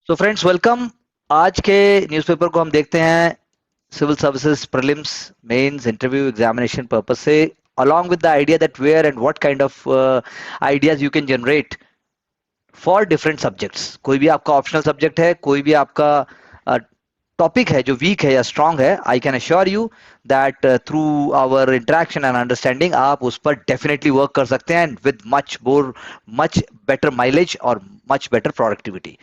So friends welcome. आज के newspaper को हम देखते हैं civil services prelims mains interview examination purpose से, along with the idea that where and what kind of ideas you can generate for different subjects. कोई भी आपका ऑप्शनल सब्जेक्ट है, कोई भी आपका टॉपिक है जो वीक है या स्ट्रांग है, I can assure you that through our interaction and understanding आप उस पर डेफिनेटली वर्क कर सकते हैं and with much better mileage और मच बेटर प्रोडक्टिविटी।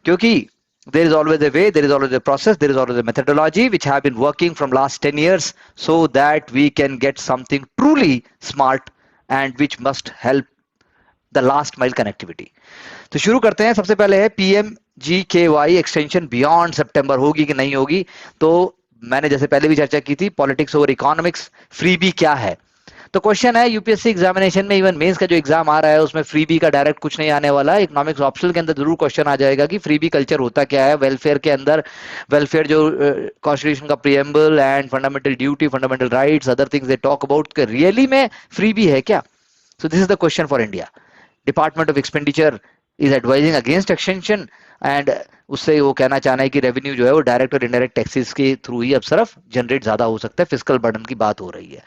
क्योंकि there is always a way, there is always a process, there is always a methodology which have been working from last 10 years so that we can get something truly smart and which must help the last mile connectivity. तो शुरू करते हैं। सबसे पहले है PMGKY extension beyond सितंबर होगी कि नहीं होगी। तो मैंने जैसे पहले भी चर्चा की थी, पॉलिटिक्स ओवर इकोनॉमिक्स, फ्रीबी क्या है। तो क्वेश्चन है यूपीएससी एग्जामिनेशन में, इवन मेंस का जो एग्जाम आ रहा है उसमें फ्रीबी का डायरेक्ट कुछ नहीं आने वाला है। इकोनॉमिक्स ऑप्शनल के अंदर जरूर क्वेश्चन आ जाएगा कि फ्रीबी कल्चर होता क्या है। वेलफेयर के अंदर, वेलफेयर जो कॉन्स्टिट्यूशन का preamble and fundamental duty, fundamental rights, other things they talk about, really में फ्रीबी है क्या। सो this is the question for India. Department of expenditure is advising against extension and उससे वो कहना चाहना है कि रेवेन्यू जो है वो डायरेक्ट और इनडायरेक्ट टैक्सेस के थ्रू ही अब सिर्फ जनरेट ज्यादा हो सकता है। फिस्कल बर्डन की बात हो रही है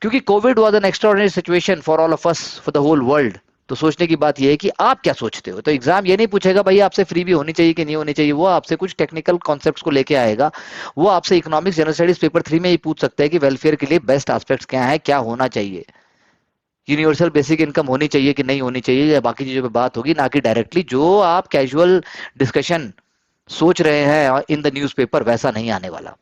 क्योंकि Covid was an extraordinary situation for all of us, for the whole world. तो सोचने की बात यह है कि आप क्या सोचते हो। तो एग्जाम ये नहीं पूछेगा भाई आपसे फ्री भी होनी चाहिए कि नहीं होनी चाहिए, वो आपसे कुछ टेक्निकल कॉन्सेप्ट्स को लेके आएगा। वो आपसे इकोनॉमिक्स जनरल स्टडीज पेपर 3 में ही पूछ सकता है कि वेलफेयर के लिए बेस्ट एस्पेक्ट्स क्या है, क्या होना चाहिए, यूनिवर्सल बेसिक इनकम होनी चाहिए कि नहीं होनी चाहिए, या बाकी चीजों पे बात होगी, ना कि डायरेक्टली जो आप कैजुअल डिस्कशन सोच रहे हैं इन द न्यूज़पेपर वैसा नहीं आने वाला।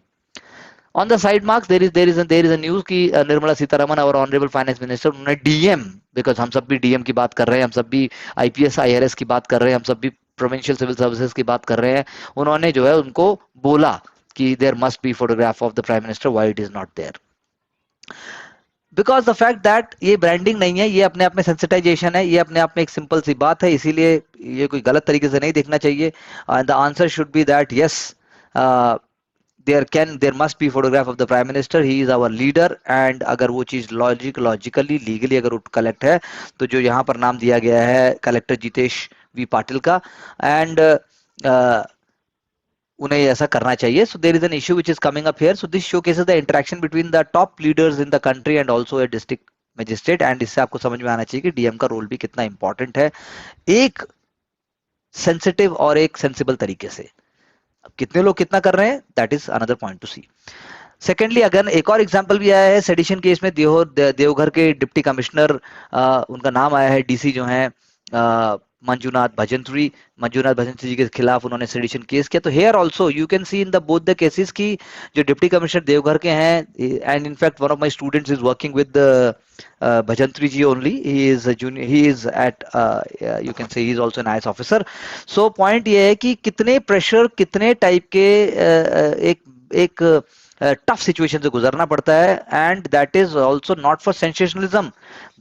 On the side marks there is a news कि निर्मला सीतारमन और ऑनरेबल फाइनेंस मिनिस्टर, उन्होंने डीएम, बिकॉज हम सब भी डीएम की बात कर रहे हैं, हम सब भी आईपीएस आईआरएस की बात कर रहे हैं, हम सब भी प्रोविंशियल सिविल सर्विसेज की बात कर रहे हैं, उन्होंने जो है उनको बोला कि there must be photograph of the prime minister, why it is not there. Because the fact that ये ब्रांडिंग नहीं है, ये अपने आप में सेंसिटाइजेशन है, ये अपने आप में एक सिंपल सी बात है, इसीलिए ये कोई गलत तरीके से नहीं देखना चाहिए। The answer should be that yes, there must be photograph of the prime minister, he is our leader। and अगर वो चीज लॉजिकली लीगली अगर कलेक्ट है तो जो यहाँ पर नाम दिया गया है कलेक्टर जितेश वी पाटिल का, एंड उन्हें ऐसा करना चाहिए। So there is an issue which is coming up here. So this showcases the interaction between the top leaders in the country and also a district magistrate, and इससे आपको समझ में आना चाहिए कि डीएम का रोल भी कितना इंपॉर्टेंट है, एक सेंसिटिव और एक सेंसिबल तरीके से। अब कितने लोग कितना कर रहे हैं, that is another point to see. Secondly, अगर एक और एग्जांपल भी आया है सेडिशन केस में, देवघर के डिप्टी कमिश्नर, उनका नाम आया है डीसी जो है मंजूनाथ भजंत्री जी के खिलाफ उन्होंने सेडिशन केस किया। तो here also you can see in the both the cases की जो डिप्टी कमिश्नर देवघर के हैं, and in fact one of my students is working with Bhajantri ji only, he is at you can say he is also an IAS officer. So point ये है कि कितने pressure, कितने type के एक टफ सिचुएशन से गुजरना पड़ता है, and that is also not for sensationalism,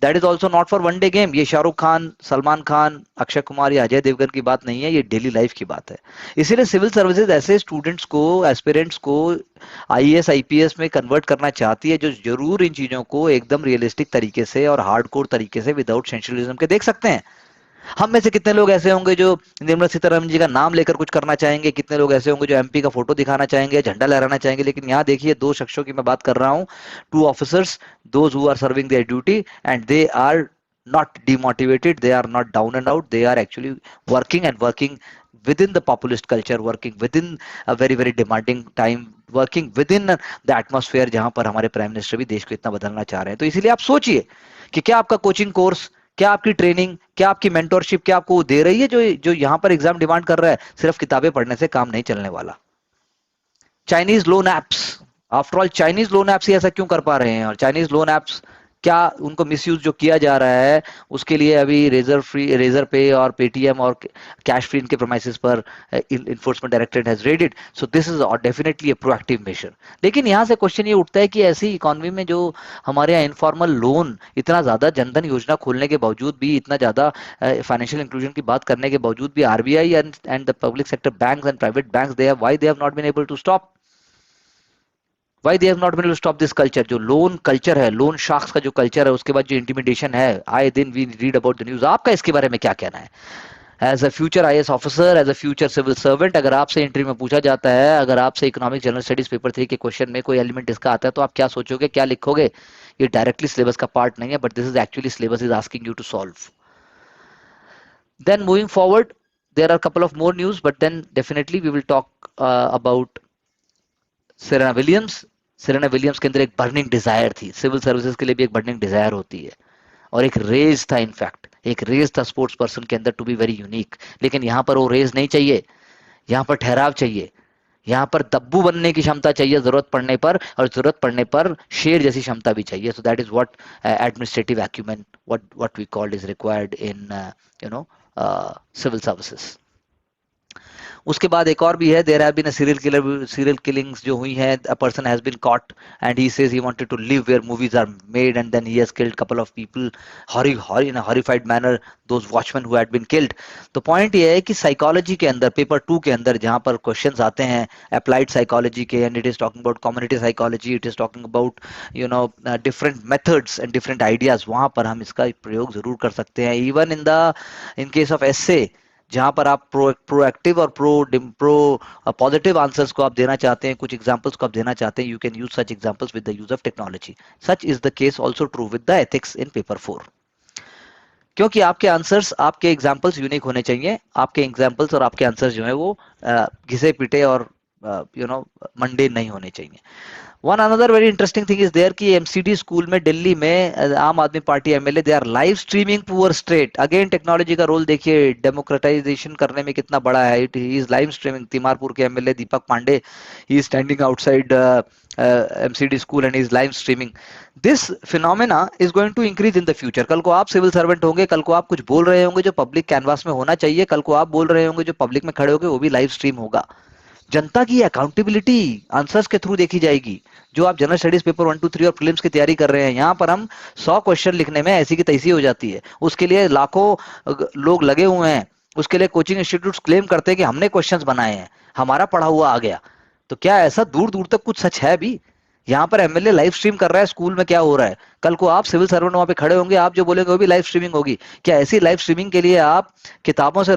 that is also not for one day game. ये शाहरुख खान, सलमान खान, अक्षय कुमार या अजय देवगन की बात नहीं है, ये डेली लाइफ की बात है। इसीलिए सिविल सर्विसेज ऐसे स्टूडेंट्स को, एस्पिरेंट्स को आईएएस आईपीएस में कन्वर्ट करना चाहती है जो जरूर इन चीजों को एकदम रियलिस्टिक तरीके से और हार्डकोर तरीके से विदाउट सेंसेशनलिज्म के देख सकते हैं। हम में से कितने लोग ऐसे होंगे जो निर्मला सीतारमन जी का नाम लेकर कुछ करना चाहेंगे, कितने लोग ऐसे होंगे जो एमपी का फोटो दिखाना चाहेंगे, झंडा लहराना चाहेंगे। लेकिन यहाँ देखिए, दो शख्सों की मैं बात कर रहा हूँ, two officers, those who are serving their duty, and they are not demotivated, they are not down and out, they are actually working within the populist culture, working within a very very demanding time, working within the atmosphere जहां पर हमारे prime minister भी देश को इतना बदलना चाह रहे हैं। तो इसीलिए आप सोचिए कि क्या आपका कोचिंग कोर्स, क्या आपकी ट्रेनिंग, क्या आपकी मेंटोरशिप, क्या आपको दे रही है जो जो यहां पर एग्जाम डिमांड कर रहा है। सिर्फ किताबें पढ़ने से काम नहीं चलने वाला। Chinese loan apps, after all Chinese loan apps ही ऐसा क्यों कर पा रहे हैं, और चाइनीज लोन एप्स क्या उनको मिसयूज जो किया जा रहा है उसके लिए अभी रेजर पे और पेटीएम और कैश फ्री इनके प्रोमाइसेस पर enforcement directorate has raided. So this is definitely a proactive measure. लेकिन यहाँ से क्वेश्चन ये उठता है कि ऐसी इकोनॉमी में जो हमारे यहाँ इनफॉर्मल लोन इतना ज्यादा, जनधन योजना खोलने के बावजूद भी, इतना ज्यादा फाइनेंशियल इंक्लूजन की बात करने के बावजूद भी, RBI and the public sector banks and private banks, why they have not been able to stop, Why they have not been able to stop this culture? जो लोन कल्चर है, loan sharks का जो culture है, उसके बाद जो intimidation है, आए दिन we read about the news. आपका इसके बारे में क्या कहना है? As a future IAS officer, as a future civil servant, अगर आपसे इंटरव्यू में पूछा जाता है, अगर आपसे इकोनॉमिक जनरल स्टडीज पेपर 3 के क्वेश्चन में कोई एलिमेंट इसका आता है, तो आप क्या सोचोगे, क्या लिखोगे? ये डायरेक्टली सिलेबस का पार्ट नहीं है, but this is actually syllabus is asking you to solve. Then moving forward, there are a couple of more news, but then definitely we will talk about Serena Williams. Serena Williams के अंदर एक burning desire थी, civil services के लिए भी एक burning desire होती है, और एक रेज था, इनफैक्ट एक रेज था स्पोर्ट्स पर्सन के अंदर टू बी वेरी यूनिक. लेकिन यहाँ पर वो रेज नहीं चाहिए, यहाँ पर ठहराव चाहिए, यहाँ पर दब्बू बनने की क्षमता चाहिए जरूरत पड़ने पर, और जरूरत पड़ने पर शेर जैसी क्षमता भी चाहिए. So that is what administrative acumen, what we called is required in you know civil services. उसके बाद एक और भी है, there have been a serial killings जो हुई हैं. A person has been caught and he says he wanted to live where movies are made, and then he has killed couple of people in a horrified manner, those watchman who had been killed. तो point ये है कि psychology के अंदर, paper 2 के अंदर जहां पर क्वेश्चंस आते हैं अप्लाइड साइकोलॉजी के, and it is talking about community psychology, it is talking about different methods and different ideas, वहां पर हम इसका प्रयोग जरूर कर सकते हैं. इवन इन केस ऑफ एस्से, जहां पर आप प्रोएक्टिव और प्रो पॉजिटिव आंसर्स को आप देना चाहते हैं, कुछ एग्जांपल्स को आप देना चाहते हैं, you can use such examples with the use of technology. Such is the case also true with the ethics in paper 4, क्योंकि आपके आंसर्स, आपके एग्जांपल्स यूनिक होने चाहिए. आपके एग्जांपल्स और आपके आंसर्स जो है वो घिसे पिटे और मंडे नहीं होने चाहिए. One another very interesting thing is there कि एमसीडी स्कूल में दिल्ली में Aam Aadmi Party MLA they are live streaming poor state. Again technology का रोल देखिए डेमोक्रेटाइजेशन करने में कितना बड़ा है. It he is live streaming. Timarpur के MLA Deepak Pandey, he is standing outside MCD school and is live streaming. This phenomena is going to increase in the future. कल को आप सिविल सर्वेंट होंगे, कल को आप कुछ बोल रहे होंगे जो पब्लिक कैनवास में होना चाहिए, कल को आप बोल रहे होंगे जो पब्लिक में खड़े होंगे, वो भी लाइव स्ट्रीम होगा. जनता की अकाउंटेबिलिटी आंसर्स के थ्रू देखी जाएगी. जो आप जनरल स्टडीज पेपर 1 2 3 और प्रीलिम्स की तैयारी कर रहे हैं, यहाँ पर हम 100 क्वेश्चन लिखने में ऐसी की तैसी हो जाती है. उसके लिए लाखों लोग लगे हुए हैं, उसके लिए कोचिंग इंस्टीट्यूट क्लेम करते हैं कि हमने क्वेश्चंस बनाए हैं, हमारा पढ़ा हुआ आ गया. तो क्या ऐसा दूर दूर तक कुछ सच है भी? यहाँ पर एमएलए लाइव स्ट्रीम कर रहा है स्कूल में क्या हो रहा है. कल को आप सिविल सर्वेंट वहां पे खड़े होंगे, आप जो बोलेंगे वो भी लाइव स्ट्रीमिंग होगी. क्या ऐसी लाइव स्ट्रीमिंग के लिए आप किताबों से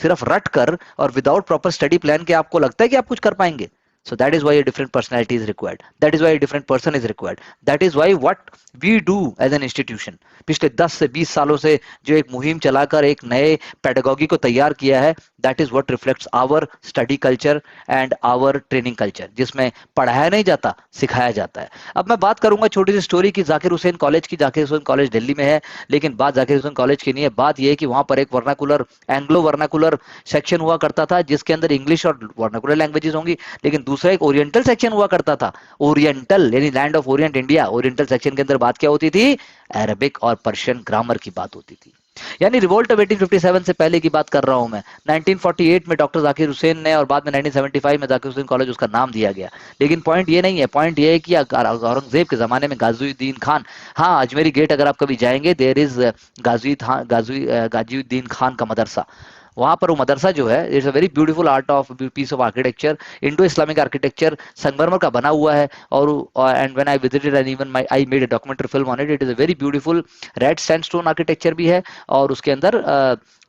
सिर्फ रट कर और विदाउट प्रॉपर स्टडी प्लान के आपको लगता है कि आप कुछ कर पाएंगे? So that is why a different personality is required. That is why a different person is required. That is why what we do as an institution, पिछले 10 से 20 सालों से जो एक मुहिम चलाकर एक नए पेडागॉजी को तैयार किया है, that is what reflects our study culture and our training culture, जिसमें पढ़ाया नहीं जाता, सिखाया जाता है. अब मैं बात करूंगा छोटी सी स्टोरी की जाकिर हुसैन कॉलेज की. जाकिर हुसैन कॉलेज दिल्ली में है, लेकिन बात जाकिर हुसैन कॉलेज की नहीं है. बात यह है कि वहां पर एक वर्नाकुलर, एंग्लो वर्नाकुलर सेक्शन हुआ करता था, जिसके अंदर इंग्लिश और वर्नाकुलर लैंग्वेजेस होंगी, लेकिन दूसरा एक ओरिएंटल सेक्शन हुआ करता था. ओरिएंटल यानी land of Orient India. Oriental section के अंदर बात क्या होती थी? अरबिक और पर्शियन ग्रामर की बात होती थी. यानी रिवोल्ट ऑफ 1857 से पहले की बात कर रहा हूं मैं. 1948 में डॉक्टर जाकिर हुसैन ने, और बाद में 1975 में जाकिर हुसैन कॉलेज उसका नाम दिया गया. लेकिन पॉइंट ये नहीं है. पॉइंट ये है कि औरंगजेब के जमाने में गाजीउद्दीन खान, हाँ अजमेरी गेट अगर आप कभी जाएंगे, देयर इज गाजीउद्दीन खान का मदरसा. वहां पर वो मदरसा जो है, it's a very beautiful art of peace of architecture, Indo Islamic architecture, संगमरमर का बना हुआ है. और and when I visited and even I made a documentary film on it, it is a very beautiful red sandstone architecture भी है, और उसके अंदर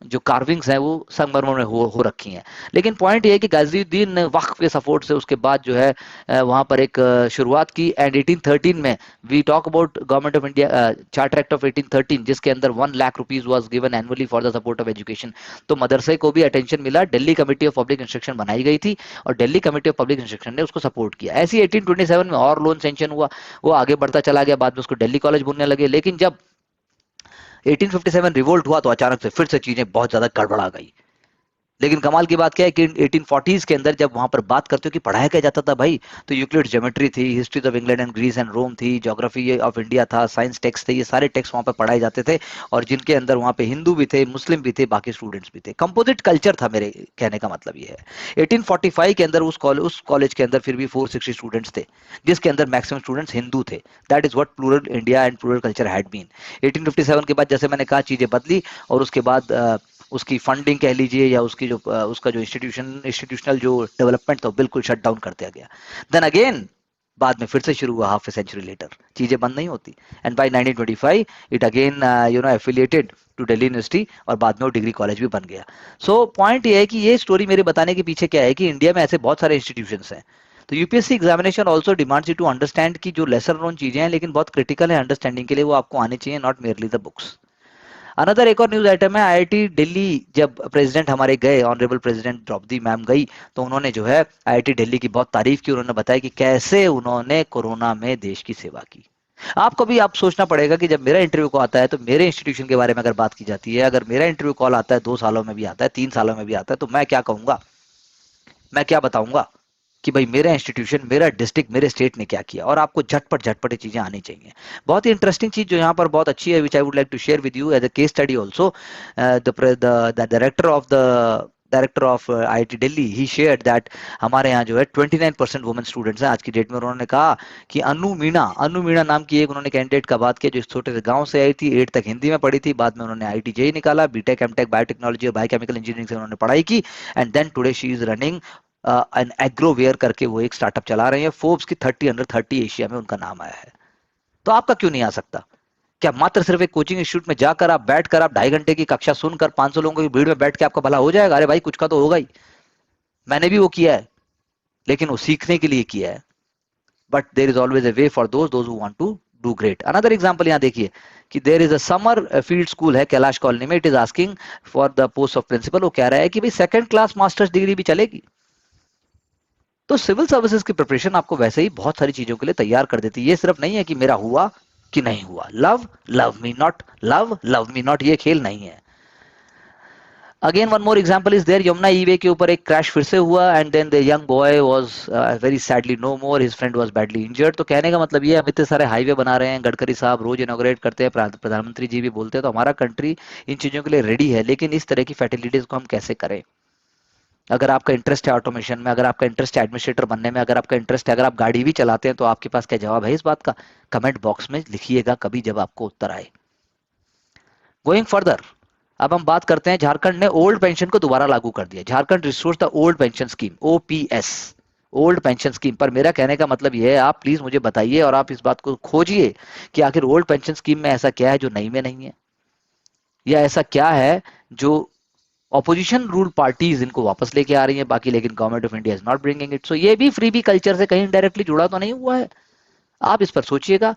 जो कार्विंग्स हैं वो संगमरमर में हो रखी हैं. लेकिन पॉइंट ये है कि गाजीउद्दीन ने वक्फ के सपोर्ट से उसके बाद जो है वहां पर एक शुरुआत की. एंड 1813 में we talk about government of India charter act of 1813, जिसके अंदर 1 lakh rupees was given annually for the support of education. तो मदरसे को भी अटेंशन मिला. Delhi committee of public instruction बनाई गई थी, और Delhi committee of public instruction ने उसको सपोर्ट किया. ऐसी 1827 में और लोन सेंक्शन हुआ, वो आगे बढ़ता चला गया. बाद में उसको दिल्ली कॉलेज बोलने लगे. लेकिन जब 1857 रिवोल्ट हुआ तो अचानक से फिर से चीजें बहुत ज्यादा गड़बड़ा गई. लेकिन कमाल की बात क्या है कि 1840s के अंदर जब वहां पर बात करते हो कि पढ़ाया क्या जाता था भाई, तो यूक्लिड ज्योमेट्री थी, history of England and Greece and Rome थी, ज्योग्राफी ऑफ इंडिया था, साइंस टेक्स्ट थे. ये सारे टेक्स्ट वहां पर पढ़ाए जाते थे, और जिनके अंदर वहां पे हिंदू भी थे, मुस्लिम भी थे, बाकी स्टूडेंट्स भी थे. कंपोजिट कल्चर था, मेरे कहने का मतलब ये है. 1845 के अंदर उस कॉलेज के अंदर फिर भी 460 स्टूडेंट्स थे, जिसके अंदर मैक्सिमम स्टूडेंट्स हिंदू थे. That is what plural India and plural culture had been. 1857 के बाद जैसे मैंने कहा चीजें बदली, और उसके बाद उसकी फंडिंग कह लीजिए, या उसकी जो उसका जो इंस्टीट्यूशनल जो डेवलपमेंट था बिल्कुल शट डाउन कर दिया गया. देन अगेन बाद में फिर से शुरू हुआ हाफ ए सेंचुरी लेटर, चीजें बंद नहीं होती। And by 1925 it again affiliated to Delhi university, और बाद में वो डिग्री कॉलेज भी बन गया। सो पॉइंट ये है कि ये स्टोरी मेरे बताने के पीछे क्या है कि इंडिया में ऐसे बहुत सारे इंस्टीट्यूशंस हैं। तो UPSC examination also demands you to understand की जो लेसर नोन चीजें हैं लेकिन बहुत क्रिटिकल है अंडरस्टैंडिंग के लिए, वो आपको आनी चाहिए, not merely the books. Another एक और न्यूज आइटम है, आईआईटी दिल्ली जब प्रेसिडेंट हमारे गए, ऑनरेबल प्रेसिडेंट द्रौपदी मैम गई, तो उन्होंने जो है आईआईटी दिल्ली की बहुत तारीफ की। उन्होंने बताया कि कैसे उन्होंने कोरोना में देश की सेवा की। आपको भी आप सोचना पड़ेगा कि जब मेरा इंटरव्यू को आता है तो मेरे इंस्टीट्यूशन के बारे में अगर बात की जाती है, अगर मेरा इंटरव्यू कॉल आता है 2 सालों में भी आता है, 3 सालों में भी आता है, तो मैं क्या कहूंगा, मैं क्या बताऊंगा कि भाई मेरा इंस्टीट्यूशन, मेरा डिस्ट्रिक्ट, मेरे स्टेट ने क्या किया। और आपको झटपट झटपट चीजें आनी चाहिए। बहुत ही इंटरेस्टिंग चीज जो यहाँ पर बहुत अच्छी है, which I would like to share with you as a case study also, the director of IIT Delhi he shared that हमारे यहाँ जो है 29% वुमेन स्टूडेंट्स हैं आज की डेट में। उन्होंने कहा कि अनु मीणा नाम की एक उन्होंने कैंडिडेट का बात किया जो इस छोटे से गांव से आई थी, 8 तक हिंदी में पढ़ी थी, बाद में उन्होंने आईआईटी जेई निकाला, बीटेक एमटेक बायोटेक्नोलॉजी और बायोकेमिकल इंजीनियरिंग से उन्होंने पढ़ाई की, and then today she is running an agroware करके वो एक स्टार्टअप चला रहे हैं। फोर्ब्स की 30 अंडर 30 एशिया में उनका नाम आया है। तो आपका क्यों नहीं आ सकता? क्या मात्र सिर्फ एक कोचिंग इंस्टीट्यूट में जाकर आप बैठकर आप 2.5 घंटे की कक्षा सुनकर 500 लोगों की भीड़ में बैठ के आपका भला हो जाएगा? अरे भाई कुछ का तो होगा ही। मैंने भी वो किया है, लेकिन वो सीखने के लिए किया है। But there is always a way for those who want to do great. Another example यहाँ देखिए कि there is a summer field school है कैलाश कॉलोनी में, it is asking for the post of principal. वो कह रहा है कि भाई सेकंड क्लास मास्टर्स डिग्री भी चलेगी। तो सिविल सर्विसेज की प्रिपरेशन आपको वैसे ही बहुत सारी चीजों के लिए तैयार कर देती है। ये सिर्फ नहीं है कि मेरा हुआ कि नहीं हुआ, लव मी नॉट, ये खेल नहीं है। Again one more example is there, Yamuna ईवे के ऊपर एक क्रैश फिर से हुआ, and then the young boy was very sadly no more, his friend was badly injured. तो कहने का मतलब ये है, हम इतने सारे हाईवे बना रहे हैं, गडकरी साहब रोज इनॉग्रेट करते हैं, प्रधानमंत्री जी भी बोलते हैं, तो हमारा कंट्री इन चीजों के लिए रेडी है, लेकिन इस तरह की फैटिलिटीज को हम कैसे करें? अगर आपका इंटरेस्ट है ऑटोमेशन में, अगर आपका इंटरेस्ट है एडमिनिस्ट्रेटर बनने में, अगर आपका इंटरेस्ट है, अगर आप गाड़ी भी चलाते हैं, तो आपके पास क्या जवाब है इस बात का? कमेंट बॉक्स में लिखिएगा कभी जब आपको उत्तर आए। गोइंग फर्दर, अब हम बात करते हैं, झारखंड ने ओल्ड पेंशन को दोबारा लागू कर दिया। Jharkhand restores the old pension scheme, OPS, old pension scheme. पर मेरा कहने का मतलब यह है, आप प्लीज मुझे बताइए और आप इस बात को खोजिए कि आखिर ओल्ड पेंशन स्कीम में ऐसा क्या है जो नई में नहीं है, या ऐसा क्या है जो ऑपोजिशन रूल पार्टीज इनको वापस लेके आ रही है बाकी, लेकिन government of India is not bringing it. So ये भी फ्रीबी कल्चर से कहीं डायरेक्टली जुड़ा तो नहीं हुआ है? आप इस पर सोचिएगा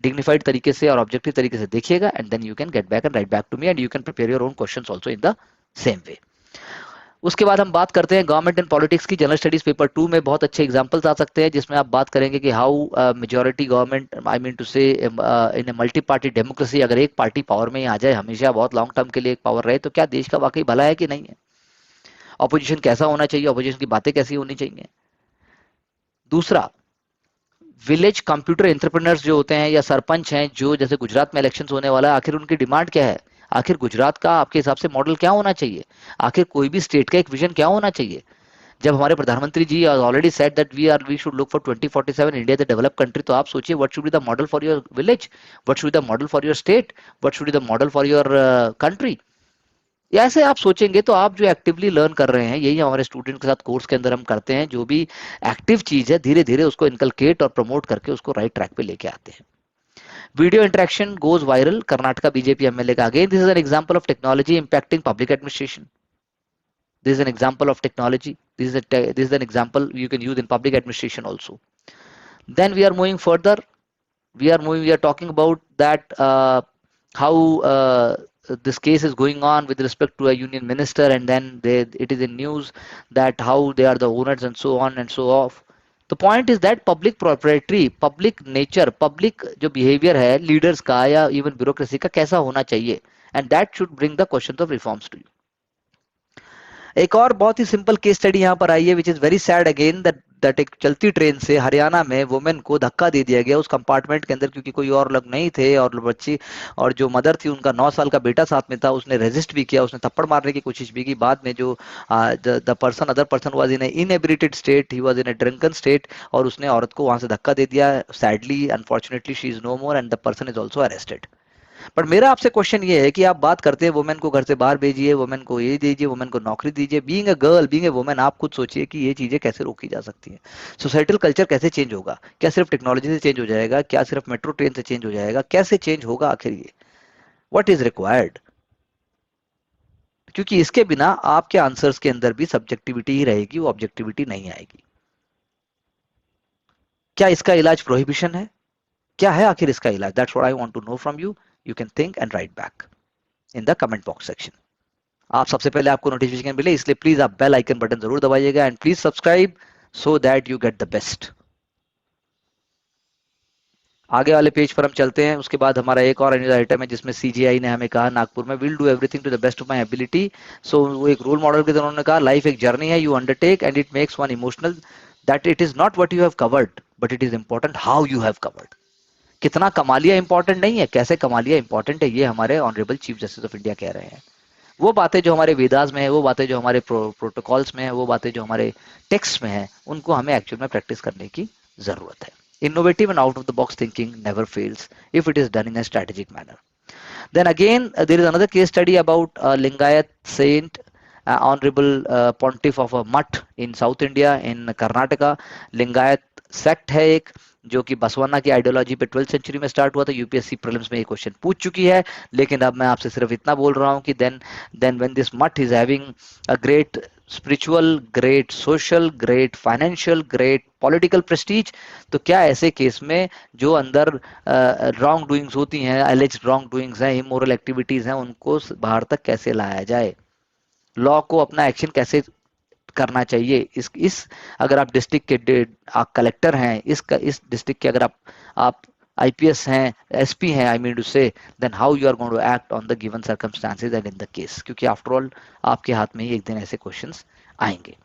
डिग्निफाइड तरीके से और ऑब्जेक्टिव तरीके से देखिएगा, and then you can get back and write back to me, and you can prepare your own questions also in the same way. उसके बाद हम बात करते हैं गवर्नमेंट एंड पॉलिटिक्स की। जनरल स्टडीज पेपर 2 में बहुत अच्छे एग्जांपल्स आ सकते हैं, जिसमें आप बात करेंगे कि how majority government, I mean to say in a multi party democracy, अगर एक पार्टी पावर में ही आ जाए हमेशा बहुत लॉन्ग टर्म के लिए एक पावर रहे, तो क्या देश का वाकई भला है कि नहीं है? ऑपोजिशन कैसा होना चाहिए, ऑपोजिशन की बातें कैसी होनी चाहिए? दूसरा, विलेज कंप्यूटर एंटरप्रेन्योर्स जो होते हैं या सरपंच हैं, जो जैसे गुजरात में इलेक्शंस होने वाला है, आखिर उनकी डिमांड क्या है? आखिर गुजरात का आपके हिसाब से मॉडल क्या होना चाहिए? आखिर कोई भी स्टेट का एक विजन क्या होना चाहिए? जब हमारे प्रधानमंत्री ji already said that we should look for 2047 India the developed country, तो आप सोचिए what should be the model for your village, what should be the model for your state, what should be the model for your country. ऐसे आप सोचेंगे तो आप जो actively learn कर रहे हैं, यही हमारे स्टूडेंट के साथ कोर्स के अंदर हम करते हैं, जो भी एक्टिव चीज है धीरे धीरे उसको इनकलकेट और प्रमोट करके उसको राइट ट्रैक पे लेके आते हैं। Video interaction goes viral, Karnataka BJP MLA का। Again this is an example of technology impacting public administration, this is an example of technology, this is an example you can use in public administration also. Then we are moving further, we are talking about that how this case is going on with respect to a union minister, and then it is in news that how they are the owners and so on and so off. The point is that public proprietary, public nature, public जो behavior है leaders का या even bureaucracy का कैसा होना चाहिए, and that should bring the questions of reforms to you. एक और बहुत ही सिंपल केस स्टडी यहाँ पर आई है, which is very sad again, that एक चलती ट्रेन से हरियाणा में वुमेन को धक्का दे दिया गया उस कंपार्टमेंट के अंदर, क्योंकि कोई और लोग नहीं थे, और बच्ची और जो मदर थी उनका 9 साल का बेटा साथ में था। उसने रेजिस्ट भी किया, उसने थप्पड़ मारने की कोशिश भी की। बाद में जो other person was in inebriated state, he was in a drunken state, और उसने औरत को वहां से धक्का दे दिया। Sadly unfortunately she is no more, and the person is also arrested. पर मेरा आपसे क्वेश्चन ये है कि आप बात करते हैं वुमेन को घर से बाहर भेजिए, वुमेन को ये दीजिए, वुमेन को नौकरी दीजिए। Being a girl, being a women, आप खुद सोचिए कि ये चीजें कैसे रोकी जा सकती हैं। सोसाइटल कल्चर कैसे चेंज होगा? क्या सिर्फ टेक्नोलॉजी से चेंज हो जाएगा? क्या सिर्फ मेट्रो ट्रेन से चेंज हो जाएगा? कैसे चेंज होगा आखिर ये? What is required? क्योंकि इसके बिना आपके आंसर्स के अंदर भी सब्जेक्टिविटी ही रहेगी, वो ऑब्जेक्टिविटी नहीं आएगी। क्या इसका इलाज प्रोहिबिशन है? क्या है आखिर इसका इलाज? That's what I want to know from you. You can think and write back in the comment box section. आप सबसे पहले आपको नोटिफिकेशन मिले, इसलिए प्लीज आप बेल आइकन बटन जरूर दबाइएगा and please subscribe so that you get the best. आगे वाले पेज पर हम चलते हैं। उसके बाद हमारा एक और न्यूज आइटम है जिसमें सीजीआई ने हमें कहा नागपुर में, will do everything to the best of my ability. So वो एक रोल मॉडल के तरह उन्होंने कहा लाइफ एक जर्नी है, you undertake and it makes one emotional, that it is not what you have covered but it is important how you have covered. कितना कमा लिया इंपॉर्टेंट नहीं है, कैसे कमा लिया इंपॉर्टेंट है। ये हमारे honourable chief justice of India कह रहे हैं। वो बातें जो हमारे वेदास में है, वो बातें जो हमारे प्रोटोकॉल्स में है, वो बातें जो हमारे टेक्स्ट में है, उनको हमें एक्चुअल में प्रैक्टिस करने की जरूरत है। Innovative and out of the box thinking never fails if it is done in a strategic manner. Then again, there is another case study about Lingayat saint, Honorable Pontiff of a Mutt in South India, in Karnataka. Lingayat sect है एक, जो कि बसवाना की ideology पे 12th century में start हुआ था। UPSC prelims में ये क्वेश्चन पूछ चुकी है, लेकिन अब मैं आपसे सिर्फ इतना बोल रहा हूँ कि देन व्हेन दिस मठ is having a great spiritual, great social, great financial, great political Prestige, तो क्या ऐसे केस में जो अंदर रॉन्ग डूइंग्स होती हैं, एलिज्ड रॉन्ग डूइंग्स हैं, इमोरल एक्टिविटीज हैं, उनको बाहर तक कैसे लाया जाए? लॉ को अपना एक्शन कैसे करना चाहिए? इस अगर आप डिस्ट्रिक्ट के आप कलेक्टर हैं, इस डिस्ट्रिक्ट के अगर आप आईपीएस हैं, एसपी हैं, I mean to say, then how you are going to act on the given circumstances and in the case, क्योंकि आफ्टर ऑल आपके हाथ में ही एक दिन ऐसे क्वेश्चंस आएंगे।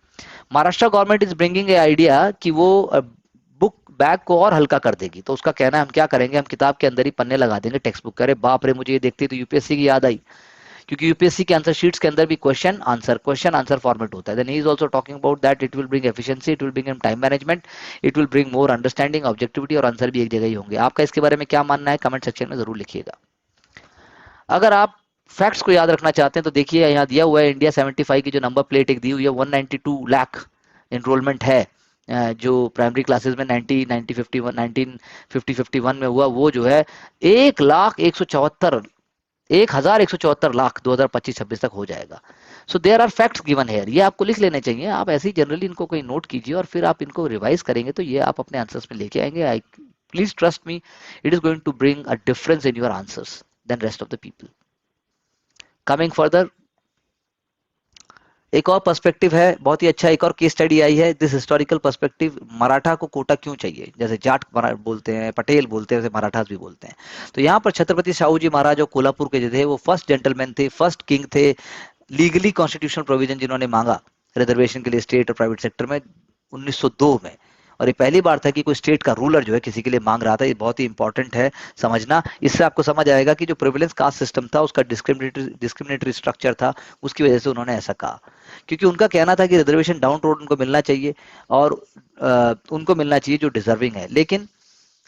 Maharashtra government is bringing a idea कि वो बुक बैग को और हल्का कर देगी। तो उसका कहना है हम क्या करेंगे, हम किताब के अंदर ही पन्ने लगा देंगे टेक्स्ट बुक। करे बाप रे, मुझे ये देखते तो यूपीएससी की याद आई, क्योंकि यूपीएससी के आंसर शीट्स के अंदर भी क्वेश्चन आंसर फॉर्मेट होता है। Then he is also talking about that it will bring efficiency, it will bring time management, it will bring more understanding, objectivity, और आंसर भी एक जगह ही होंगे। आपका इसके बारे में क्या मानना है, कमेंट सेक्शन में जरूर लिखिएगा। अगर आप फैक्ट्स को याद रखना चाहते हैं तो देखिए यहाँ दिया हुआ है, इंडिया 75 की जो नंबर प्लेट एक दी हुई है, 192 लाख एनरोलमेंट है जो प्राइमरी क्लासेस में 1951 में हुआ, वो जो है 1,174,1,174 लाख 2025-26 तक हो जाएगा। So there are facts given here, ये आपको लिख लेने चाहिए। आप ऐसे ही जनरली इनको कोई नोट कीजिए और फिर आप इनको रिवाइज करेंगे तो ये आप अपने आंसर्स में लेके आएंगे। I please trust me, it is going to bring a difference in your answers then rest of the people. Coming further, एक और पर्सपेक्टिव है बहुत ही अच्छा, एक और केस स्टडी आई है, दिस हिस्टोरिकल पर्सपेक्टिव। मराठा को कोटा क्यों चाहिए? जैसे जाट बोलते हैं, पटेल बोलते हैं, वैसे मराठास भी बोलते हैं। तो यहाँ पर छत्रपति शाहू जी महाराज जो कोल्हापुर के जो थे, वो फर्स्ट जेंटलमैन थे, फर्स्ट किंग थे, लीगली कॉन्स्टिट्यूशनल प्रोविजन जिन्होंने मांगा रिजर्वेशन के लिए स्टेट और प्राइवेट सेक्टर में 1902 में। और ये पहली बार था कि कोई स्टेट का रूलर जो है किसी के लिए मांग रहा था। ये बहुत ही इंपॉर्टेंट है समझना। इससे आपको समझ आएगा कि जो प्रिविलेंस कास्ट सिस्टम था, उसका डिस्क्रिमिनेटरी स्ट्रक्चर था, उसकी वजह से उन्होंने ऐसा कहा। क्योंकि उनका कहना था कि रिजर्वेशन डाउन रोड उनको मिलना चाहिए और उनको मिलना चाहिए जो डिजर्विंग है। लेकिन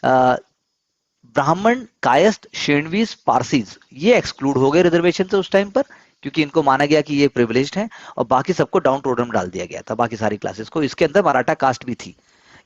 ब्राह्मण, कायस्थ, शेणवीस, पारसीज ये एक्सक्लूड हो गए रिजर्वेशन से उस टाइम पर, क्योंकि इनको माना गया कि ये प्रिविलेज्ड हैं, और बाकी सबको डाउन रोड में डाल दिया गया था, बाकी सारी क्लासेस को। इसके अंदर मराठा कास्ट भी थी।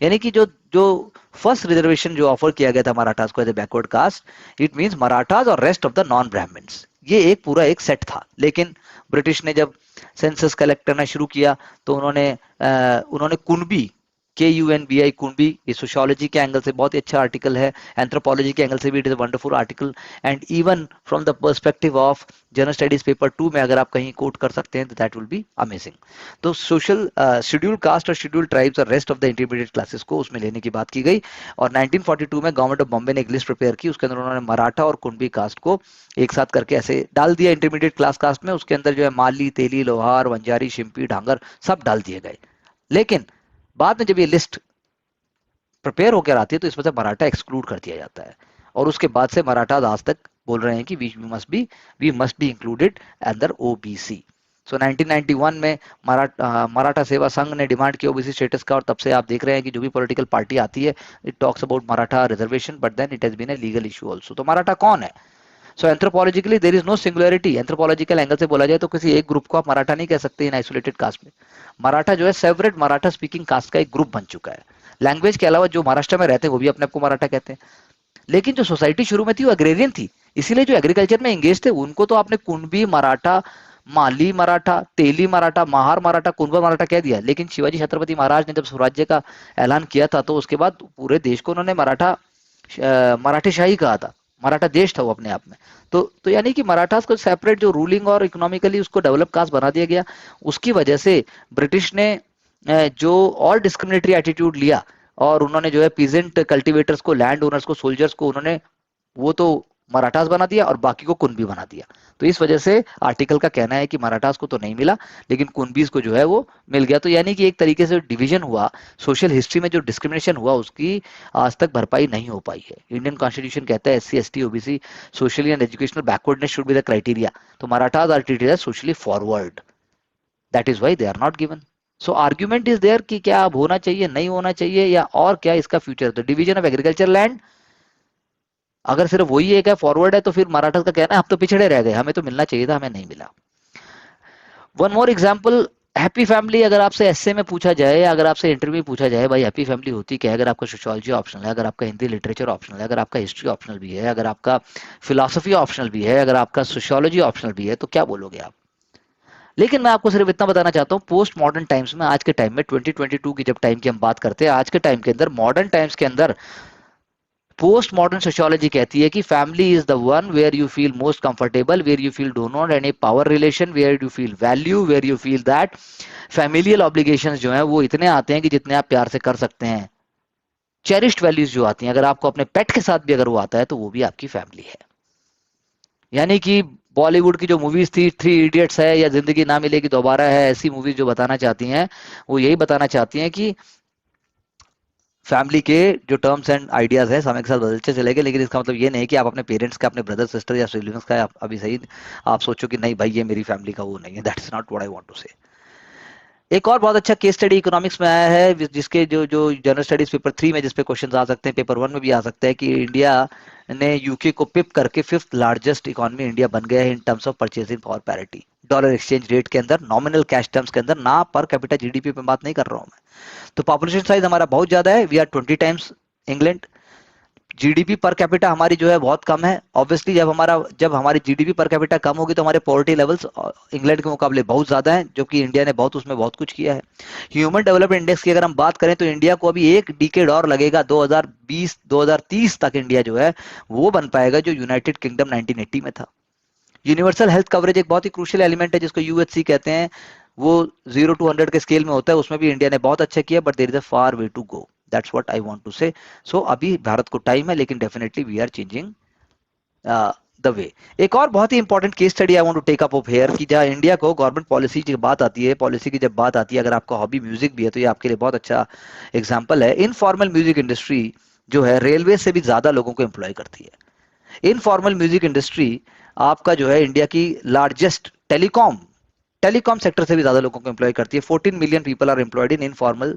यानी कि जो जो फर्स्ट रिजर्वेशन जो ऑफर किया गया था मराठास को as a backward caste, it means Marathas और rest of the non Brahmins, ये एक पूरा एक सेट था। लेकिन ब्रिटिश ने जब सेंसस कलेक्ट करना शुरू किया तो उन्होंने कुणबी, KUNBI कुणबी, ये सोशियोलॉजी के एंगल से बहुत ही अच्छा आर्टिकल है, एंथ्रोपोलॉजी के एंगल से भी it is a wonderful article, and even from the perspective of general studies paper 2 में अगर आप कहीं कोट कर सकते हैं तो दैट विल बी अमेजिंग। तो सोशल शेड्यूल कास्ट और शेड्यूल ट्राइब्स और rest of the intermediate classes को उसमें लेने की बात की गई। और 1942 में गवर्नमेंट ऑफ बॉम्बे ने एक लिस्ट प्रिपेयर की, उसके अंदर उन्होंने मराठा और कुणबी कास्ट को एक साथ करके ऐसे डाल दिया इंटरमीडिएट क्लास कास्ट में। उसके अंदर जो है माली, तेली, लोहार, वंजारी, शिंपी, डांगर सब डाल दिए गए। लेकिन बाद में जब ये लिस्ट प्रिपेयर होकर आती है तो इसमें से मराठा एक्सक्लूड कर दिया जाता है, और उसके बाद से मराठा आज तक बोल रहे हैं कि we must be included under OBC. So 1991 में मराठा सेवा संघ ने डिमांड की ओबीसी स्टेटस का, और तब से आप देख रहे हैं कि जो भी पॉलिटिकल पार्टी आती है, it talks about Maratha reservation, but then it has been a legal issue also. तो मराठा कौन है? So anthropologically there is no singularity. Anthropological angle से बोला जाए तो किसी एक ग्रुप को आप मराठा नहीं कह सकते इन आइसोलेटेड कास्ट में। मराठा जो है सेवरेट मराठा स्पीकिंग कास्ट का एक ग्रुप बन चुका है। लैंग्वेज के अलावा जो महाराष्ट्र में रहते हैं वो भी अपने आप को मराठा कहते हैं। लेकिन जो सोसाइटी शुरू में थी वो अग्रेरियन थी, इसीलिए जो एग्रीकल्चर में एंगेज थे उनको तो आपने कुणबी मराठा, माली मराठा, तेली मराठा, महार मराठा, कुंभा मराठा कह दिया। लेकिन शिवाजी छत्रपति महाराज ने जब स्वराज्य का ऐलान किया था तो उसके बाद पूरे देश को उन्होंने मराठेशाही कहा था। मराठा देश था वो अपने आप में। तो यानी कि मराठास को सेपरेट जो रूलिंग और इकोनॉमिकली उसको डेवलप कास्ट बना दिया गया। उसकी वजह से ब्रिटिश ने जो और डिस्क्रिमिनेटरी एटीट्यूड लिया और उन्होंने जो है पीजेंट कल्टीवेटर्स को, लैंड ओनर्स को, सोल्जर्स को उन्होंने वो तो मराठास बना दिया और बाकी को कुनबी बना दिया। तो इस वजह से आर्टिकल का कहना है कि मराठास को तो नहीं मिला लेकिन कुनबीज को जो है वो मिल गया। तो यानी कि एक तरीके से डिवीजन हुआ, सोशल हिस्ट्री में जो डिस्क्रिमिनेशन हुआ उसकी आज तक भरपाई नहीं हो पाई है। इंडियन कॉन्स्टिट्यूशन कहता है SC ST OBC socially and educational backwardness should be the criteria. तो Marathas are treated as socially forward, that is why they are not given. So argument is there कि क्या अब होना चाहिए, नहीं होना चाहिए, या और क्या इसका फ्यूचर। तो डिवीजन ऑफ एग्रीकल्चर लैंड अगर सिर्फ वही एक है, फॉरवर्ड है, तो फिर मराठा का कहना है हम तो पिछड़े रह गए, हमें तो मिलना चाहिए था, हमें नहीं मिला। One more example, happy family. अगर आपसे एसए में पूछा जाए, अगर आपसे इंटरव्यू में पूछा जाए भाई हैप्पी फैमिली होती क्या है, अगर आपका सोशियोलॉजी ऑप्शनल है, अगर आपका हिंदी लिटरेचर ऑप्शनल है, अगर आपका हिस्ट्री ऑप्शनल भी है, अगर आपका फिलोसफी ऑप्शनल भी है, अगर आपका सोशियोलॉजी ऑप्शनल भी है, तो क्या बोलोगे आप। लेकिन मैं आपको सिर्फ इतना बताना चाहता हूँ, पोस्ट मॉडर्न टाइम्स में, आज के टाइम में 2022 की जब टाइम की हम बात करते हैं, आज के टाइम के अंदर, मॉडर्न टाइम्स के अंदर पोस्ट मॉडर्न सोशियोलॉजी कहती है कि family is the one where you feel most comfortable, where you feel do not any power relation, where you feel value, where you feel that familial obligations जो हैं वो इतने आते हैं कि जितने आप प्यार से कर सकते हैं। चेरिश्ड वैल्यूज जो आती हैं, अगर आपको अपने पेट के साथ भी अगर वो आता है तो वो भी आपकी फैमिली है। यानी कि बॉलीवुड की जो मूवीज थी, थ्री इडियट्स है या जिंदगी ना मिलेगी दोबारा है, ऐसी मूवीज जो बताना चाहती हैं वो यही बताना चाहती हैं कि फैमिली के जो टर्म्स एंड आइडियाज है समय के साथ बदलते चले गए, लेकिन इसका मतलब ये नहीं कि आप अपने पेरेंट्स का, अपने ब्रदर सिस्टर या सिबलिंग्स का अभी सही आप सोचो कि नहीं भाई ये मेरी फैमिली का वो नहीं है। That's not what I want to say. एक और बहुत अच्छा केस स्टडी इकोनॉमिक्स में आया है, जिसके जो जो जनरल स्टडीज पेपर 3 में जिस पे क्वेश्चन आ सकते हैं, पेपर 1 में भी आ सकता है, कि इंडिया ने यूके को पिप करके 5th लार्जेस्ट इकोनॉमी इंडिया बन गया है in terms of purchasing power parity, dollar exchange rate के अंदर, नॉमिनल कैश टर्म्स के अंदर, ना पर कैपिटा जीडीपी पे बात नहीं कर रहा हूं मैं। तो पॉपुलेशन साइज हमारा बहुत ज्यादा है, we are 20 times England. GDP per capita हमारी जो है बहुत कम है। ऑब्वियसली जब हमारी जीडीपी पर कैपिटा कम होगी तो हमारे पॉवर्टी लेवल्स इंग्लैंड के मुकाबले बहुत ज्यादा हैं, जो कि इंडिया ने बहुत उसमें बहुत कुछ किया है। ह्यूमन डेवलपमेंट इंडेक्स की अगर हम बात करें तो इंडिया को अभी एक डिकेड और लगेगा, 2020-2030 तक इंडिया जो है वो बन पाएगा जो यूनाइटेड किंगडम 1980 में था। यूनिवर्सल हेल्थ कवरेज एक बहुत ही क्रूशियल एलिमेंट है जिसको यूएचसी कहते हैं, वो 0 to 100 के स्केल में होता है, उसमें भी इंडिया ने बहुत अच्छा किया, but there is a far way to go, that's what I want to say. So अभी भारत को टाइम है, लेकिन definitely we are changing the way. एक और बहुत ही important case study I want to take up here, कि जहां इंडिया को गवर्नमेंट पॉलिसी की बात आती है, पॉलिसी की जब बात आती है, अगर आपका हॉबी म्यूजिक भी है तो ये आपके लिए बहुत अच्छा एग्जाम्पल है। इनफॉर्मल म्यूजिक इंडस्ट्री जो है रेलवे से भी ज्यादा लोगों को एम्प्लॉय करती है। इनफॉर्मल म्यूजिक इंडस्ट्री आपका जो है इंडिया की लार्जेस्ट टेलीकॉम सेक्टर से भी ज्यादा लोगों को एम्प्लॉय करती है। 14 million people are employed in informal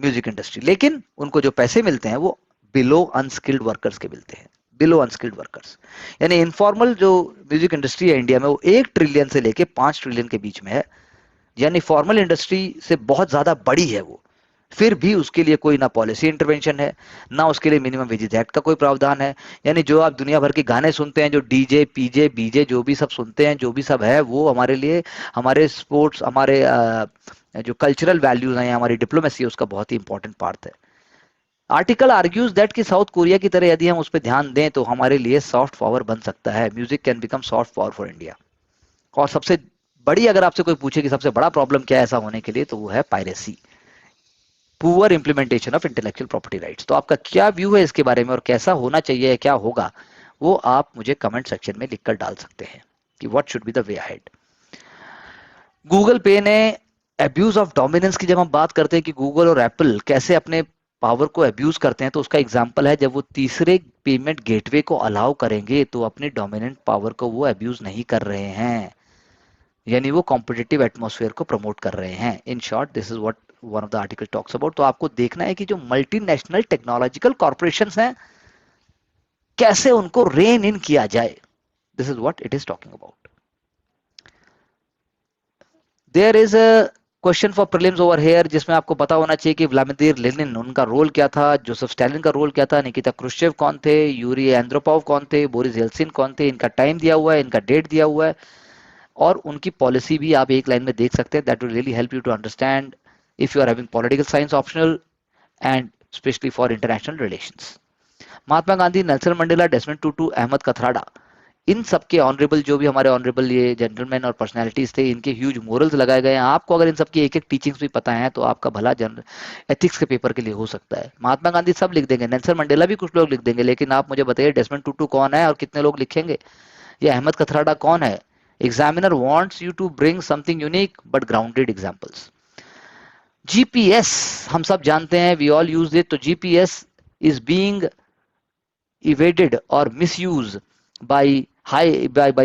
music industry, लेकिन उनको जो पैसे मिलते हैं वो बिलो अनस्किल्ड वर्कर्स के मिलते हैं, बिलो अनस्किल्ड वर्कर्स। यानी इनफॉर्मल जो म्यूजिक इंडस्ट्री है इंडिया में वो 1 ट्रिलियन से लेके 5 ट्रिलियन के बीच में है, यानी फॉर्मल इंडस्ट्री से बहुत ज्यादा बड़ी है वो। फिर भी उसके लिए कोई ना पॉलिसी इंटरवेंशन है, ना उसके लिए मिनिमम वेजेस एक्ट का कोई प्रावधान है। यानी जो आप दुनिया भर के गाने सुनते हैं, जो डीजे पीजे बीजे जो भी सब सुनते हैं, जो भी सब है, वो हमारे लिए, हमारे स्पोर्ट्स, हमारे जो कल्चरल वैल्यूज हैं, हमारी डिप्लोमेसी है, उसका बहुत ही इंपॉर्टेंट पार्ट है। आर्टिकल आर्ग्यूज दैट कि साउथ कोरिया की तरह यदि हम उस पर ध्यान दें तो हमारे लिए सॉफ्ट पावर बन सकता है, music can become soft power for India. और सबसे बड़ी, अगर आपसे कोई पूछे कि सबसे बड़ा प्रॉब्लम क्या है ऐसा होने के लिए, तो वो है piracy, poor implementation of intellectual property rights. तो आपका क्या व्यू है इसके बारे में और कैसा होना चाहिए, क्या होगा, वो आप मुझे कमेंट सेक्शन में लिखकर डाल सकते हैं कि what should be the way ahead. Google पे ने एब्यूज ऑफ डोमिनेंस की जब हम बात करते हैं कि गूगल और एप्पल कैसे अपने पावर को एब्यूज करते हैं, तो उसका एग्जांपल है जब वो तीसरे पेमेंट गेटवे को अलाउ करेंगे तो अपनी डोमिनेंट पावर को वो एब्यूज नहीं कर रहे हैं, यानी वो कॉम्पिटिटिव एटमॉस्फेयर को प्रमोट कर रहे हैं। In short this is what one of the article talks about. तो आपको देखना है कि जो मल्टीनेशनल टेक्नोलॉजिकल कॉर्पोरेशंस हैं कैसे उनको रेन इन किया जाए। This is what it is talking about. There is a question for prelims over here जिसमें आपको पता होना चाहिए कि व्लादिमीर लेनिन उनका रोल क्या था, जोसेफ स्टालिन का रोल क्या था, निकिता क्रुश्चेव कौन थे, यूरी एंड्रोपोव कौन थे, बोरिस येल्सिन कौन थे, इनका टाइम दिया हुआ है, इनका डेट दिया हुआ है, और उनकी पॉलिसी भी आप एक लाइन में देख सकते हैं. That will really help you to understand if you are having political science optional and specially for international relations. Mahatma Gandhi, Nelson Mandela, Desmond Tutu, Ahmed Kathrada, इन सबके ऑनरेबल, जो भी हमारे ऑनरेबल ये जेंटलमैन और पर्सनालिटीज थे, इनके ह्यूज मोरल्स लगाए गए हैं. आपको अगर इन सबकी एक एक टीचिंग्स भी पता है तो आपका भला जनरल एथिक्स के पेपर के लिए हो सकता है. महात्मा गांधी सब लिख देंगे, नेल्सन मंडेला भी कुछ लोग लिख देंगे, लेकिन आप मुझे बताइए डेसमंड टूटू कौन है और कितने लोग लिखेंगे, या अहमद कथराडा कौन है. Examiner wants you to bring something unique but grounded examples. GPS हम सब जानते हैं, वी ऑल यूज इट. तो GPS is being evaded or misused by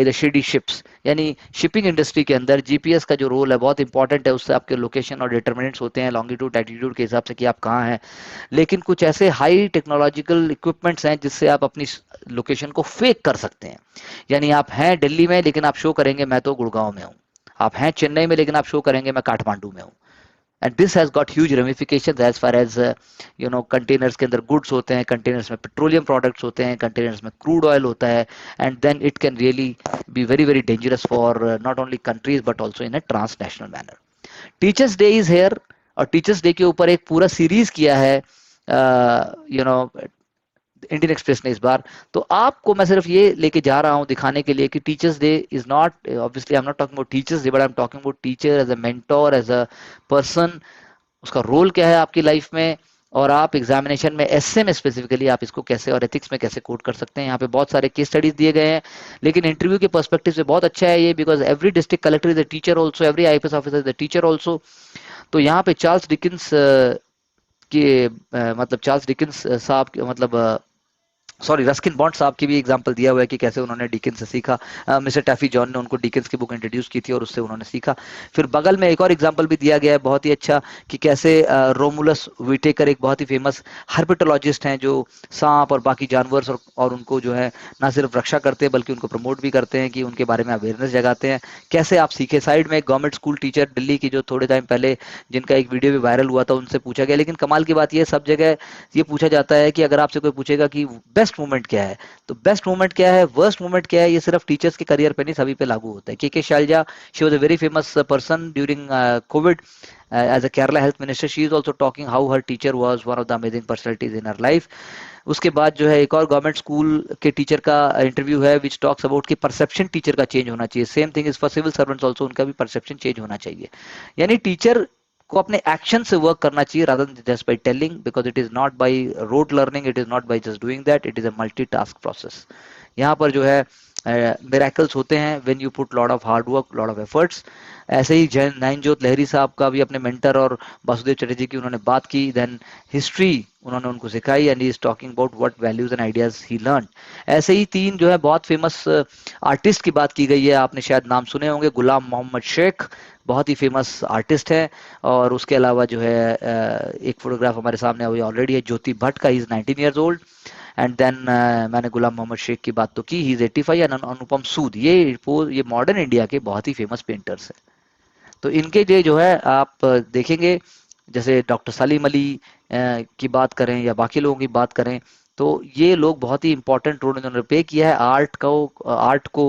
the shady ships. यानी शिपिंग इंडस्ट्री के अंदर जीपीएस का जो रोल है बहुत इंपॉर्टेंट है. उससे आपके लोकेशन और डिटर्मिनेंट्स होते हैं लॉन्गिट्यूड एटीट्यूड के हिसाब से कि आप कहाँ हैं. लेकिन कुछ ऐसे हाई टेक्नोलॉजिकल इक्विपमेंट्स हैं जिससे आप अपनी लोकेशन को फेक कर सकते हैं. यानी आप हैं दिल्ली में लेकिन आप शो करेंगे मैं तो गुड़गांव में हूँ, आप हैं चेन्नई में लेकिन आप शो करेंगे मैं काठमांडू में हूँ. And this has got huge ramifications as far as containers के अंदर गुड्स होते हैं, कंटेनर्स में पेट्रोलियम प्रोडक्ट्स होते हैं, कंटेनर्स में क्रूड ऑयल होता है, and then it can really be very very dangerous for not only countries but also in a transnational manner. Teachers day is here, और टीचर्स डे के ऊपर एक पूरा सीरीज किया है इंडियन एक्सप्रेस ने इस बार. तो आपको मैं सिर्फ ये लेके जा रहा हूं दिखाने के लिए कि teachers day is not, obviously I am not talking about teachers day, but I am talking about teacher as a mentor, as a person. उसका रोल क्या है आपकी लाइफ में, और आप एग्जामिनेशन में एसए में स्पेसिफिकली आप इसको कैसे और एथिक्स में कैसे कोड कर सकते हैं. यहाँ पे बहुत सारे केस स्टडीज दिए गए हैं, लेकिन इंटरव्यू के पर्सपेक्टिव से बहुत अच्छा है ये, because every district collector is a teacher also, every IPS officer is a teacher also. तो यहाँ पे चार्ल्स डिकिंस के मतलब चार्ल्स डिकिंस साहब मतलब सॉरी रस्किन बॉन्ड साहब की भी एग्जांपल दिया हुआ है कि कैसे उन्होंने डिकिंस से सीखा. मिस्टर टैफी जॉन ने उनको डिकिंस की बुक इंट्रोड्यूस की थी और उससे उन्होंने सीखा. फिर बगल में एक और एग्जांपल भी दिया गया है बहुत ही अच्छा कि कैसे रोमुलस विटेकर एक बहुत ही फेमस हर्पेटोलॉजिस्ट हैं जो सांप और बाकी जानवर और उनको जो है ना सिर्फ रक्षा करते हैं बल्कि उनको प्रमोट भी करते हैं, कि उनके बारे में अवेयरनेस जगाते हैं. कैसे आप सीखे. साइड में एक गवर्नमेंट स्कूल टीचर दिल्ली की जो थोड़े टाइम पहले जिनका एक वीडियो भी वायरल हुआ था, उनसे पूछा गया. लेकिन कमाल की बात यह सब जगह ये पूछा जाता है कि अगर आपसे कोई पूछेगा कि बेस्ट मोमेंट क्या है, तो बेस्ट मोमेंट क्या है, वर्स्ट मोमेंट क्या है, ये सिर्फ टीचर्स के करियर पे नहीं सभी पे लागू होता है. K Shailaja, she was a very famous person during Covid as a Kerala health minister. She is also talking how her teacher was one of the amazing personalities in her life. उसके बाद जो है एक और गवर्नमेंट स्कूल के teacher का interview है which talks about कि परसेप्शन टीचर का चेंज होना चाहिए. Same thing is for civil servants also, उनका भी परसेप्शन चेंज होना चाहिए. यानी टीचर को अपने एक्शन से वर्क करना चाहिए rather than just by telling, because it is not by rote learning, it is not by just doing that, it is a multitask process. यहाँ पर जो है मिरेकल्स होते हैं when you put lot of hard work, lot of efforts. ऐसे ही जैन नाइनजोत लहरी साहब का भी अपने मेंटर और वासुदेव चटर्जी की उन्होंने बात की, देन हिस्ट्री उन्होंने उनको सिखाई, and he is talking about what values and ideas he learn. ऐसे ही तीन जो है बहुत फेमस आर्टिस्ट की बात की गई है, आपने शायद नाम सुने होंगे. गुलाम मोहम्मद शेख बहुत ही फेमस आर्टिस्ट है, और उसके अलावा जो है एक फोटोग्राफ हमारे सामने अभी ऑलरेडी है ज्योति भट्ट का, he is 19 years old. And then मैंने गुलाम मोहम्मद शेख की बात तो की, ही इज 85. एंड अनुपम सूद, ये मॉडर्न इंडिया के बहुत ही फेमस पेंटर्स हैं. तो इनके लिए जो है आप देखेंगे, जैसे डॉक्टर सलीम अली की बात करें या बाकी लोगों की बात करें, तो ये लोग बहुत ही इंपॉर्टेंट रोल इन्होंने प्ले किया है आर्ट को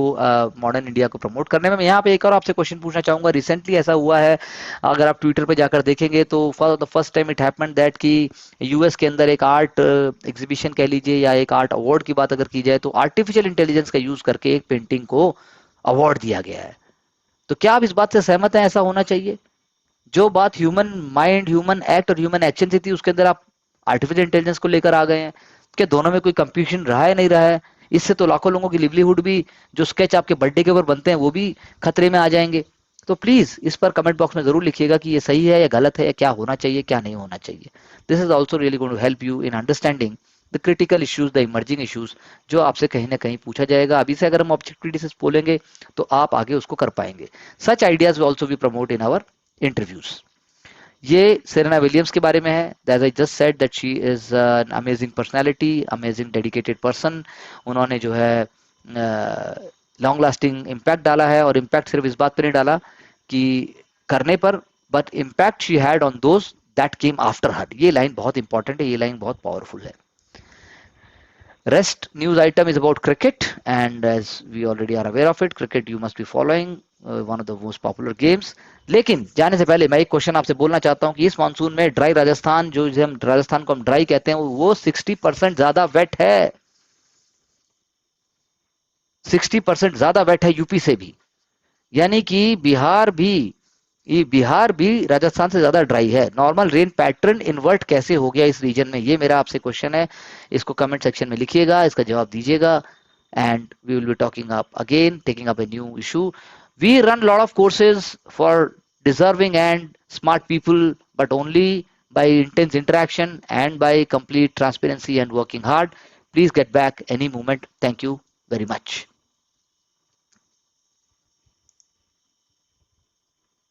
मॉडर्न इंडिया को प्रमोट करने में. मैं यहाँ पे एक और आपसे क्वेश्चन पूछना चाहूंगा. रिसेंटली ऐसा हुआ है, अगर आप ट्विटर पे जाकर देखेंगे तो for the first time it happened that कि यूएस के अंदर एक आर्ट एग्जीबिशन कह लीजिए या एक आर्ट अवार्ड की बात अगर की जाए, तो आर्टिफिशियल इंटेलिजेंस का यूज करके एक पेंटिंग को अवार्ड दिया गया है. तो क्या आप इस बात से सहमत हैं ऐसा होना चाहिए? जो बात ह्यूमन माइंड, ह्यूमन एक्ट और ह्यूमन एक्शन से थी, उसके अंदर आप आर्टिफिशियल इंटेलिजेंस को लेकर आ गए हैं. क्या दोनों में कोई कंफ्यूजन रहा है, नहीं रहा है? इससे तो लाखों लोगों की लिवलीहुड भी, जो स्केच आपके बर्थडे के ऊपर बनते हैं, वो भी खतरे में आ जाएंगे. तो प्लीज इस पर कमेंट बॉक्स में जरूर लिखिएगा कि ये सही है या गलत है, या क्या होना चाहिए क्या नहीं होना चाहिए. This is also really going to help you in understanding the critical issues, the emerging issues, जो आपसे कहीं ना कहीं पूछा जाएगा. अभी से अगर हम ऑब्जेक्टिविटी से बोलेंगे तो आप आगे उसको कर पाएंगे. Such ideas will also be promote in our interviews. ये सेरेना विलियम्स के बारे में है. As I just said that she is an amazing personality, amazing dedicated person. उन्होंने जो है लॉन्ग लास्टिंग इम्पैक्ट डाला है, और इम्पैक्ट सिर्फ इस बात पर नहीं डाला कि करने पर, but impact she had on those that came after her. ये लाइन बहुत इंपॉर्टेंट है, ये लाइन बहुत पावरफुल है। Rest news item is about cricket, and as we already are aware of it, cricket you must be following, one of the most popular games. लेकिन जाने से पहले मैं एक क्वेश्चन आपसे बोलना चाहता हूं कि इस मानसून में ड्राई राजस्थान, जो हम राजस्थान को हम ड्राई कहते हैं, वो 60% ज्यादा वेट है, 60% ज्यादा वेट है यूपी से भी। यानी कि बिहार भी, ये बिहार भी राजस्थान से ज्यादा ड्राई है। नॉर्मल रेन पैटर्न इन्वर्ट कैसे हो गया इस रीजन में, ये मेरा आपसे क्वेश्चन है। इसको कमेंट सेक्शन में लिखिएगा, इसका जवाब दीजिएगा, and we will be talking up again, taking up a new issue. We run a lot of courses for deserving and smart people, but only by intense interaction and by complete transparency and working hard. Please get back any moment. Thank you very much.